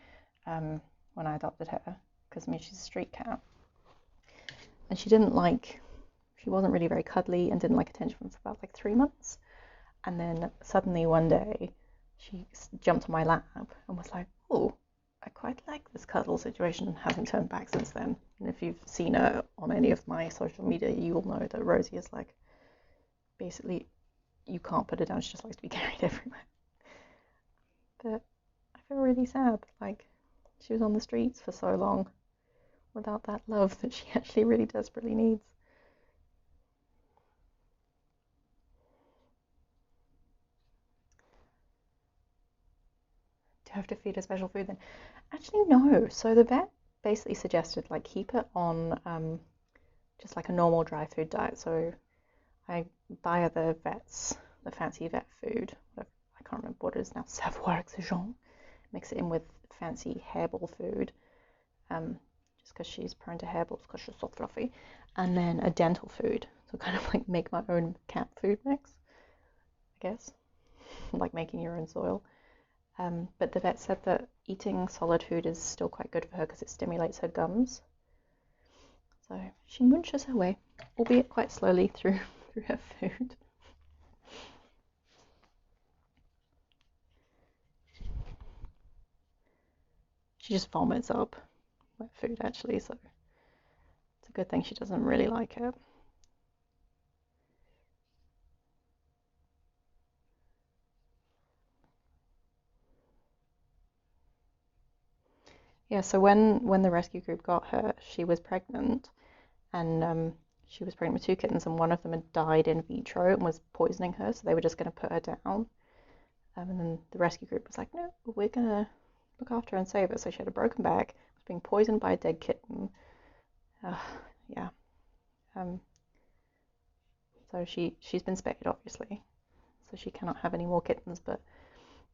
when I adopted her, because I mean, she's a street cat. And she wasn't really very cuddly and didn't like attention for about like 3 months. And then suddenly one day, she jumped on my lap and was like, oh, I quite like this cuddle situation, and hasn't turned back since then. And if you've seen her on any of my social media, you will know that Rosie is like, basically, you can't put her down. She just likes to be carried everywhere. But I feel really sad. Like, she was on the streets for so long without that love that she actually really desperately needs. Do I have to feed her special food then? Actually, no. So the vet basically suggested like keep it on just like a normal dry food diet. So I buy her the fancy vet food. I can't remember what it is now. Savoir Exigeant. Mix it in with fancy hairball food. Just because she's prone to hairballs because she's so fluffy. And then a dental food. So kind of like make my own cat food mix, I guess. Like making your own soil. But the vet said that eating solid food is still quite good for her because it stimulates her gums. So she munches her way, albeit quite slowly, through her food. She just vomits up wet food, actually, so it's a good thing she doesn't really like it. Yeah, so when the rescue group got her, she was pregnant, and she was pregnant with 2 kittens, and one of them had died in vitro and was poisoning her, so they were just going to put her down. And then the rescue group was like, no, we're going to look after her and save her. So she had a broken back, was being poisoned by a dead kitten. Yeah. So she's been spayed, obviously, so she cannot have any more kittens, but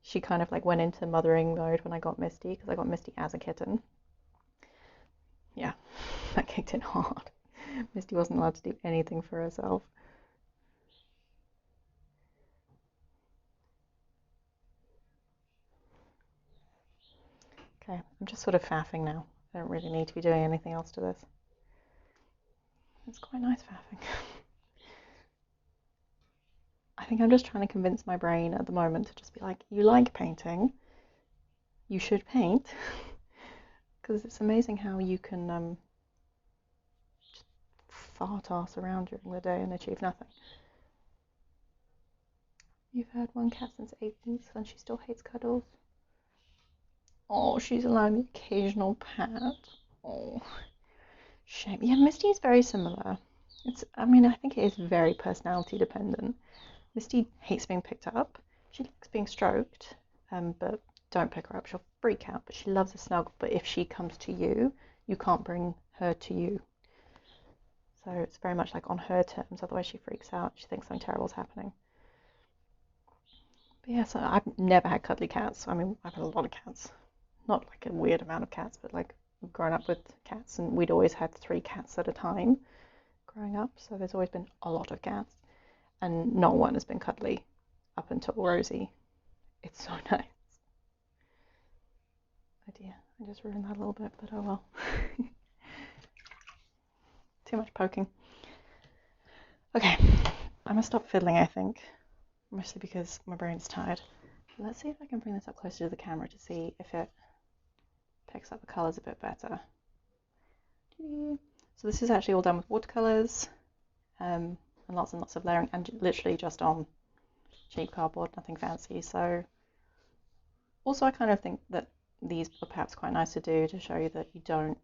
she kind of like went into mothering mode when I got Misty, because I got Misty as a kitten. Yeah, that kicked in hard. Misty wasn't allowed to do anything for herself. Okay, I'm just sort of faffing now. I don't really need to be doing anything else to this. It's quite nice faffing. I think I'm just trying to convince my brain at the moment to just be like, you like painting, you should paint. Because it's amazing how you can fart ass around during the day and achieve nothing. You've had one cat since 8 weeks and she still hates cuddles. Oh, she's allowed the occasional pat. Oh, shame. Yeah, Misty is very similar. I think it is very personality dependent. Misty hates being picked up. She likes being stroked, but don't pick her up. She'll freak out, but she loves a snuggle. But if she comes to you, you can't bring her to you. So it's very much like on her terms. Otherwise, she freaks out. She thinks something terrible is happening. But yeah, so I've never had cuddly cats. I've had a lot of cats. Not like a weird amount of cats, but like I've grown up with cats, and we'd always had 3 cats at a time growing up. So there's always been a lot of cats, and not one has been cuddly up until Rosie. It's so nice. Oh dear, I just ruined that a little bit, but oh well. Too much poking. Okay, I'm gonna stop fiddling, I think, mostly because my brain's tired. Let's see if I can bring this up closer to the camera to see if it picks up the colours a bit better. So this is actually all done with watercolours, and lots of layering, and literally just on cheap cardboard, nothing fancy. So also I kind of think that these are perhaps quite nice to do to show you that you don't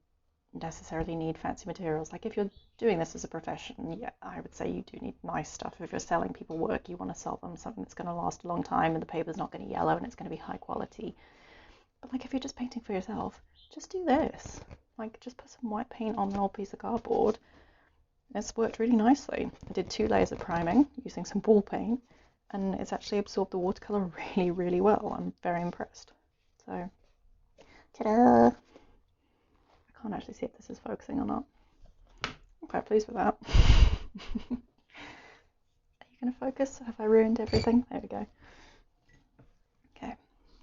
necessarily need fancy materials. Like if you're doing this as a profession, yeah, I would say you do need nice stuff. If you're selling people work, you want to sell them something that's going to last a long time and the paper's not going to yellow and it's going to be high quality. But like if you're just painting for yourself, just do this. Like just put some white paint on an old piece of cardboard. It's worked really nicely. I did 2 layers of priming using some ball paint, and it's actually absorbed the watercolour really, really well. I'm very impressed. So, ta-da! I can't actually see if this is focusing or not. I'm quite pleased with that. Are you going to focus? Have I ruined everything? There we go. Okay.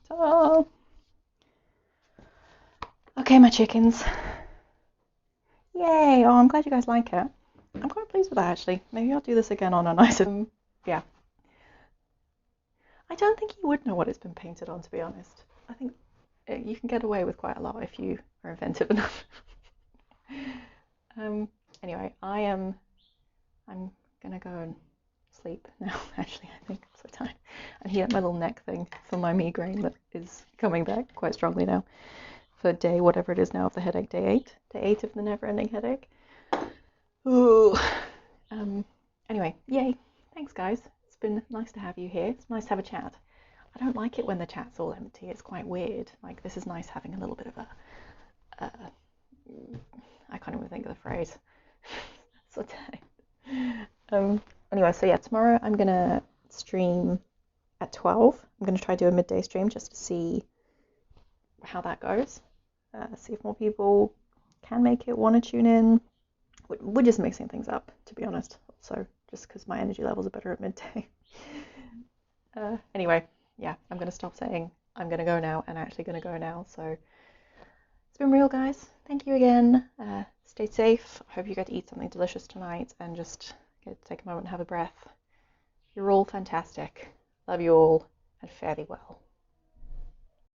Ta-da! Okay, my chickens. Yay! Oh, I'm glad you guys like it. I'm quite pleased with that, actually. Maybe I'll do this again on a nicer... yeah. I don't think you would know what it's been painted on, to be honest. I think you can get away with quite a lot if you are inventive enough. Anyway, I'm gonna go and sleep now, actually. I think I'm so tired. And heat up my little neck thing for my migraine that is coming back quite strongly now for day whatever it is now of the headache, day 8 of the never-ending headache. Ooh. Anyway, yay. Thanks, guys. It's been nice to have you here. It's nice to have a chat. I don't like it when the chat's all empty. It's quite weird. Like, this is nice having a little bit of a... I can't even think of the phrase. So tired. Anyway, so yeah, tomorrow I'm going to stream at 12. I'm going to try to do a midday stream just to see how that goes. See if more people can make it, want to tune in. We're just mixing things up, to be honest. So just because my energy levels are better at midday. Anyway, yeah, I'm going to stop saying I'm going to go now and actually going to go now. So it's been real, guys. Thank you again. Stay safe. I hope you get to eat something delicious tonight and just get to take a moment and have a breath. You're all fantastic. Love you all and fare thee well.